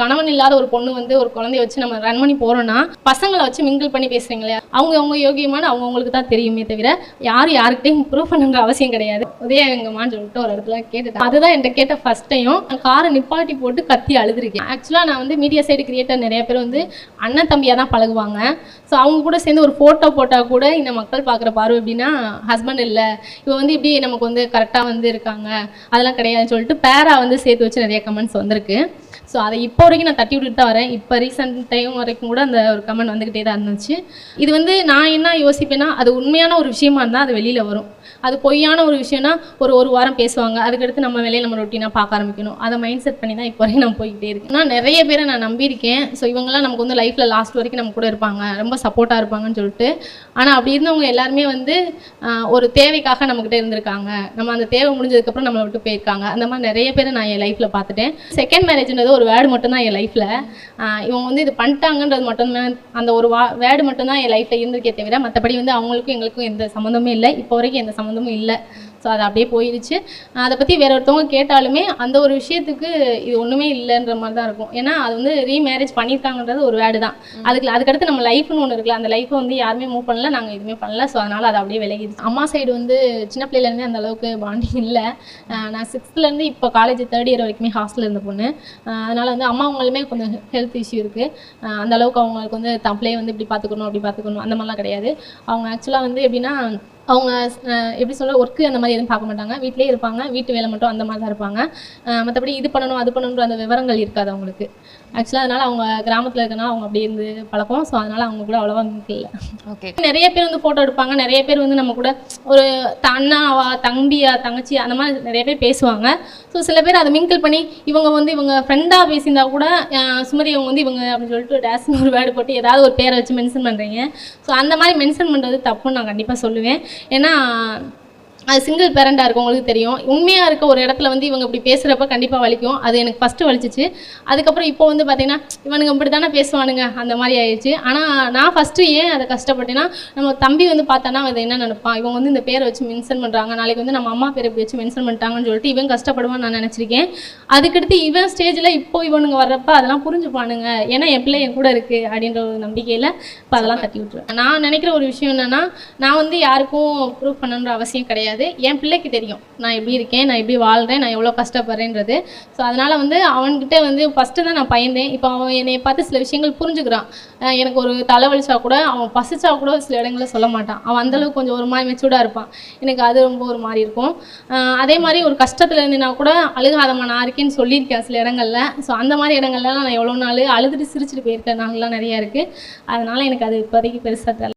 கணவன் இல்லாத ஒரு பொண்ணு வந்து ஒரு குழந்தைய வச்சு நம்ம ரன் பண்ணி போறோம்னா பசங்களை வச்சு மிங்கிள் பண்ணி பேசுறீங்க இல்லையா, அவங்க யோகியமான அவங்களுக்கு தான் தெரியுமே தவிர யாருக்கிட்டையும் ப்ரூவ் பண்ணுங்கிற அவசியம் கிடையாது. உதயங்கம்மான்னு சொல்லிட்டு ஒரு இடத்துல கேட்டுட்டேன். அதுதான் என்கிட்ட கேட்ட ஃபர்ஸ்ட் டைம். காரை நிப்பாட்டி போட்டு கத்தி அழுதுருக்கேன். ஆக்சுவலா நான் வந்து மீடியா சைடு கிரியேட்டர் நிறைய பேர் வந்து அண்ணன் தம்பியா தான் பழகுவாங்க. ஸோ அவங்க கூட சேர்ந்து ஒரு ஃபோட்டோ போட்டால் கூட இந்த மக்கள் பார்க்குற பார்வை எப்படின்னா, ஹஸ்பண்ட் இல்லை இவ வந்து இப்படி நமக்கு வந்து கரெக்டாக வந்து இருக்காங்க, அதெல்லாம் கிடையாதுன்னு சொல்லிட்டு பேரா வந்து சேர்த்து வச்சு நிறைய கமெண்ட்ஸ் வந்திருக்கு. ஸோ அதை இப்போ வரைக்கும் நான் தட்டி விட்டுட்டு தான் வரேன். இப்போ ரீசெண்ட் டைம் வரைக்கும் கூட அந்த ஒரு கமெண்ட் வந்துக்கிட்டே தான் இருந்துச்சு. இது வந்து நான் என்ன யோசிப்பேன்னா, அது உண்மையான ஒரு விஷயமா இருந்தால் அது வெளியில் வரும். அது பொய்யான ஒரு விஷயம்னா ஒரு வாரம் பேசுவாங்க, அதுக்கடுத்து நம்ம வேலையை நம்ம ரொட்டீனாக பார்க்க ஆரம்பிக்கணும். அதை மைண்ட் செட் பண்ணி தான் இப்போ வரைக்கும் நான் போய்கிட்டே இருக்கேன். நான் நிறைய பேரை நான் நம்பியிருக்கேன். ஸோ இவங்கெல்லாம் நமக்கு வந்து லைஃப்பில் லாஸ்ட் வரைக்கும் நம்ம கூட இருப்பாங்க, ரொம்ப சப்போர்ட்டாக இருப்பாங்கன்னு சொல்லிட்டு. ஆனால் அப்படி இருந்தவங்க எல்லாருமே வந்து ஒரு தேவைக்காக நம்மக்கிட்ட இருந்திருக்காங்க. நம்ம அந்த தேவை முடிஞ்சதுக்கப்புறம் நம்மளை விட்டு போயிருக்காங்க. அந்த மாதிரி நிறைய பேரை நான் என் லைஃப்பில் பார்த்துட்டேன். செகண்ட் மேரேஜ்ன்றது ஒரு வேர்டு மட்டும்தான் என் லைஃப்பில். இவங்க வந்து இது பண்ணிட்டாங்கன்றது மட்டும்தான், அந்த ஒரு வேர்டு மட்டும்தான் என் லைஃப்பில் இருந்திருக்கே தவிர மற்றபடி வந்து அவங்களுக்கும் எங்களுக்கும் எந்த சம்மந்தமே இல்லை. இப்போ வரைக்கும் எந்த சம்மந்தமும் இல்லை. ஸோ அது அப்படியே போயிடுச்சு. அதை பற்றி வேற ஒருத்தவங்க கேட்டாலுமே அந்த ஒரு விஷயத்துக்கு இது ஒன்றுமே இல்லைன்ற மாதிரி தான் இருக்கும். ஏன்னா அது வந்து ரீமேரேஜ் பண்ணியிருக்காங்கன்றது ஒரு வேர்டு தான். அதுக்கடுத்து நம்ம லைஃப்னு ஒன்று இருக்குல்ல, அந்த லைஃப்பை வந்து யாருமே மூவ் பண்ணல, நாங்கள் எதுவுமே பண்ணல. ஸோ அதனால் அது அப்படியே விலகிடுச்சு. அம்மா சைடு வந்து சின்ன பிள்ளையிலேருந்தே அந்த அளவுக்கு பாண்டிங் இல்லை. நான் 6th இப்போ காலேஜ் 3rd year வரைக்குமே ஹாஸ்டலில் இருந்த பொண்ணு. அதனால் வந்து அம்மா அவங்களுமே கொஞ்சம் ஹெல்த் இஷ்யூ இருக்குது. அந்த அளவுக்கு அவங்களுக்கு வந்து தப்பிலே வந்து இப்படி பார்த்துக்கணும் அப்படி பார்த்துக்கணும் அந்த மாதிரிலாம் கிடையாது. அவங்க ஆக்சுவலாக வந்து எப்படின்னா, அவங்க எப்படி சொல்ல ஒர்க்கு அந்த மாதிரி எதுவும் பார்க்க மாட்டாங்க. வீட்டிலே இருப்பாங்க, வீட்டு வேலை மட்டும் அந்த மாதிரி தான் இருப்பாங்க. மற்றபடி இது பண்ணணும் அது பண்ணணுன்ற அந்த விவரங்கள் இருக்காது அவங்களுக்கு. ஆக்சுவலாக அதனால் அவங்க கிராமத்தில் இருக்கனால அவங்க அப்படி இருந்து பழக்கம். ஸோ அதனால் அவங்க கூட அவ்வளோவா இல்லை. ஓகே, நிறைய பேர் வந்து ஃபோட்டோ எடுப்பாங்க, நிறைய பேர் வந்து நம்ம கூட ஒரு அண்ணாவா தம்பியா தங்கச்சி அந்த மாதிரி நிறைய பேர் பேசுவாங்க. ஸோ சில பேர் அதை மிங்கிள் பண்ணி இவங்க ஃப்ரெண்டாக பேசியிருந்தா கூட சுமதி இவங்க வந்து இவங்க அப்படின்னு சொல்லிட்டு டேஸ்னு ஒரு வேர்டு போட்டு ஏதாவது ஒரு பேரை வச்சு மென்ஷன் பண்ணுறீங்க. ஸோ அந்த மாதிரி மென்ஷன் பண்ணுறது தப்புன்னு நான் கண்டிப்பாக சொல்லுவேன். ஏன்னா அது சிங்கிள் பேரண்டாக இருக்கும், உங்களுக்கு தெரியும். உண்மையாக இருக்க ஒரு இடத்துல வந்து இவங்க இப்படி பேசுகிறப்ப கண்டிப்பாக வலிக்கும். அது எனக்கு ஃபஸ்ட்டு வலிச்சிச்சு. அதுக்கப்புறம் இப்போ வந்து பார்த்திங்கன்னா இவனுங்க இப்படி தானே பேசுவானுங்க அந்த மாதிரி ஆயிடுச்சு. ஆனால் நான் ஃபஸ்ட்டு ஏன் அதை கஷ்டப்பட்டேன்னா, நம்ம தம்பி வந்து பார்த்தானா அதை என்ன நினைப்பான், இவங்க வந்து இந்த பேரை வச்சு மென்ஷன் பண்ணுறாங்க, நாளைக்கு வந்து நம்ம அம்மா பேரை இப்படி வச்சு மென்ஷன் பண்ணிட்டாங்கன்னு சொல்லிட்டு இவன் கஷ்டப்படுவான்னு நான் நினச்சிருக்கேன். அதுக்கடுத்து இவன் ஸ்டேஜில் இப்போ இவனுங்க வர்றப்ப அதெல்லாம் புரிஞ்சுப்பானுங்க, ஏன்னா என் பிள்ளை என் கூட இருக்குது அப்படின்ற ஒரு நம்பிக்கையில் இப்போ அதெல்லாம் தட்டி விட்டுருவேன். நான் நினைக்கிற ஒரு விஷயம் என்னென்னா, நான் வந்து யாருக்கும் ப்ரூவ் பண்ணணுன்ற அவசியம் கிடையாது. என் பிள்ளைக்கு தெரியும் நான் எப்படி இருக்கேன், நான் எப்படி வாழ்கிறேன், நான் எவ்வளோ கஷ்டப்படுறேன்றது. ஸோ அதனால் வந்து அவன்கிட்ட வந்து ஃபஸ்ட்டு தான் நான் பயந்தேன். இப்போ அவன் என்னை பார்த்து சில விஷயங்கள் புரிஞ்சுக்கிறான். எனக்கு ஒரு தலைவலிச்சா கூட, அவன் பசிச்சா கூட சில இடங்களில் சொல்ல மாட்டான். அவன் அந்தளவுக்கு கொஞ்சம் ஒரு மாதிரி மெச்சூர்டாக இருப்பான். எனக்கு அது ரொம்ப ஒரு மாதிரி இருக்கும். அதே மாதிரி ஒரு கஷ்டத்தில் இருந்தேன்னா கூட அழுகாதம்மா நான் இருக்கேன்னு சொல்லியிருக்கேன் சில இடங்களில். ஸோ அந்த மாதிரி இடங்கள்லாம் நான் எவ்வளோ நாள் அழுதுட்டு சிரிச்சுட்டு போயிருக்கேன் நாங்களாம் நிறையா இருக்குது. அதனால் எனக்கு அது இப்போதைக்கு பெருசாக தெரியல.